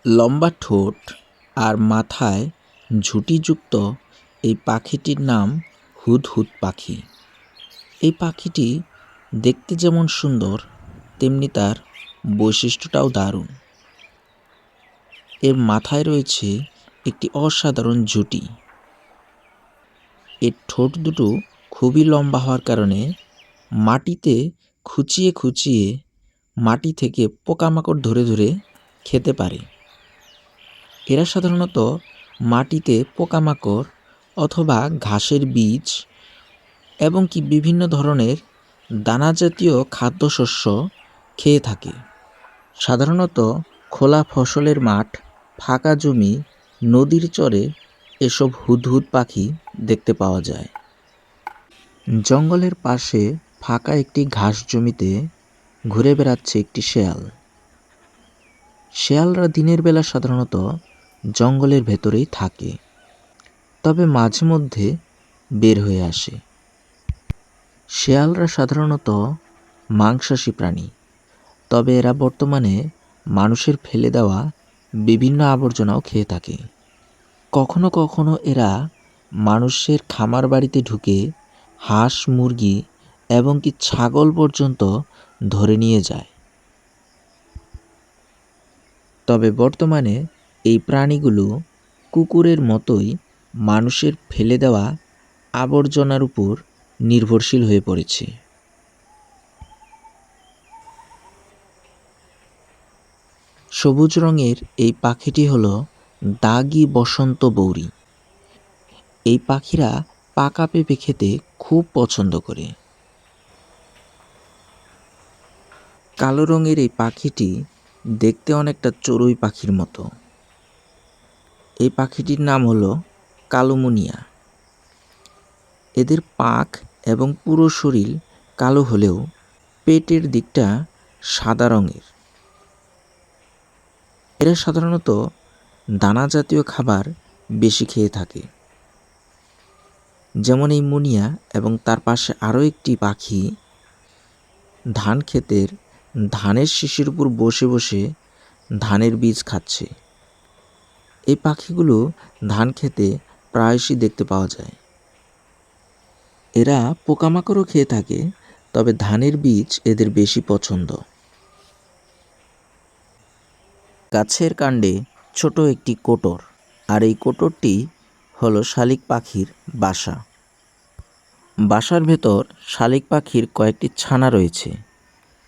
লম্বা ঠোঁট আর মাথায় ঝুঁটিযুক্ত এই পাখিটির নাম হুদহুদ পাখি। এই পাখিটি দেখতে যেমন সুন্দর, তেমনি তার বৈশিষ্ট্যটাও দারুণ। এর মাথায় রয়েছে একটি অসাধারণ ঝুঁটি। এর ঠোঁট দুটো খুবই লম্বা হওয়ার কারণে মাটিতে খুঁচিয়ে খুঁচিয়ে মাটি থেকে পোকামাকড় ধরে ধরে খেতে পারে। এরা সাধারণত মাটিতে পোকামাকড় অথবা ঘাসের বীজ এবং কি বিভিন্ন ধরনের দানাজাতীয় খাদ্যশস্য খেয়ে থাকে। সাধারণত খোলা ফসলের মাঠ, ফাঁকা জমি, নদীর চরে এসব হুদহুদ পাখি দেখতে পাওয়া যায়। জঙ্গলের পাশে ফাঁকা একটি ঘাস জমিতে ঘুরে বেড়াচ্ছে একটি শেয়াল। শেয়ালরা দিনের বেলা সাধারণত জঙ্গলের ভেতরেই থাকে, তবে মাঝে মধ্যে বের হয়ে আসে। শেয়ালরা সাধারণত মাংসাশী প্রাণী, তবে এরা বর্তমানে মানুষের ফেলে দেওয়া বিভিন্ন আবর্জনাও খেয়ে থাকে। কখনো কখনো এরা মানুষের খামার বাড়িতে ঢুকে হাঁস, মুরগি এবং কি ছাগল পর্যন্ত ধরে নিয়ে যায়। তবে বর্তমানে এই প্রাণীগুলো কুকুরের মতোই মানুষের ফেলে দেওয়া আবর্জনার উপর নির্ভরশীল হয়ে পড়েছে। সবুজ রঙের এই পাখিটি হলো দাগি বসন্ত বৌরি। এই পাখিরা পাকা পেঁপে খেতে খুব পছন্দ করে। কালো রঙের এই পাখিটি দেখতে অনেকটা চড়ুই পাখির মতো। এই পাখিটির নাম হলো কালোমুনিয়া। এদের পাখ এবং পুরো শরীর কালো হলেও পেটের দিকটা সাদা রঙের। এরা সাধারণত দানা জাতীয় খাবার বেশি খেয়ে থাকে। যেমন এই মুনিয়া এবং তার পাশে আরও একটি পাখি ধান ক্ষেতের ধানের শিশির উপর বসে বসে ধানের বীজ খাচ্ছে। এই পাখিগুলো ধান খেতে প্রায়শই দেখতে পাওয়া যায়। এরা পোকামাকড়ও খেয়ে থাকে, তবে ধানের বীজ এদের বেশি পছন্দ। গাছের কাণ্ডে ছোট একটি কোটর, আর এই কোটরটি হলো শালিক পাখির বাসা। বাসার ভেতর শালিক পাখির কয়েকটি ছানা রয়েছে,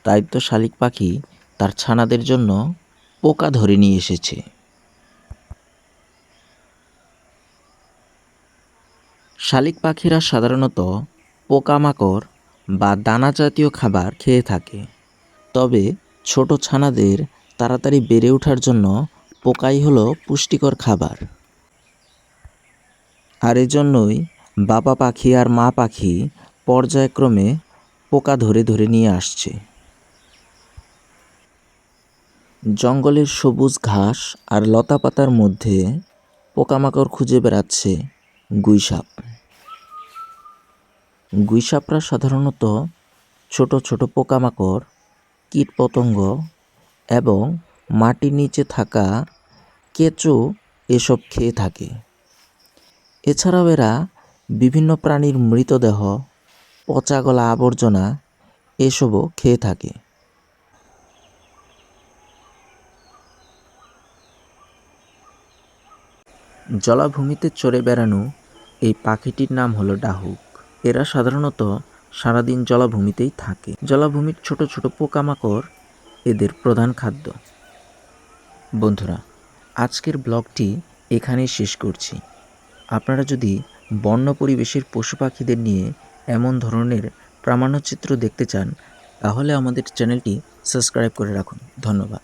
তাই তো শালিক পাখি তার ছানাদের জন্য পোকা ধরে নিয়ে এসেছে। শালিক পাখিরা সাধারণত পোকামাকড় বা দানা জাতীয় খাবার খেয়ে থাকে, তবে ছোট ছানাদের তাড়াতাড়ি বেড়ে ওঠার জন্য পোকাই হলো পুষ্টিকর খাবার। আর এজন্যই বাবা পাখি আর মা পাখি পর্যায়ক্রমে পোকা ধরে ধরে নিয়ে আসছে। জঙ্গলের সবুজ ঘাস আর লতাপাতার মধ্যে পোকামাকড় খুঁজে বেড়াচ্ছে গুইসাপ। গুইসাপরা সাধারণত ছোট ছোট পোকামাকড়, কীটপতঙ্গ এবং মাটির নিচে থাকা কেঁচো এসব খেয়ে থাকে। এছাড়াও এরা বিভিন্ন প্রাণীর মৃতদেহ, পচা গলা আবর্জনা এসবও খেয়ে থাকে। জলাভূমিতে চড়ে বেড়ানো এই পাখিটির নাম হলো ডাহুক। এরা সাধারণত সারাদিন জলাভূমিতেই থাকে। জলাভূমির ছোট ছোট পোকামাকড় এদের প্রধান খাদ্য। বন্ধুরা, আজকের ব্লগটি এখানেই শেষ করছি। আপনারা যদি বন্য পরিবেশের পশু পাখিদের নিয়ে এমন ধরনের প্রামাণ্যচিত্র দেখতে চান, তাহলে আমাদের চ্যানেলটি সাবস্ক্রাইব করে রাখুন। ধন্যবাদ।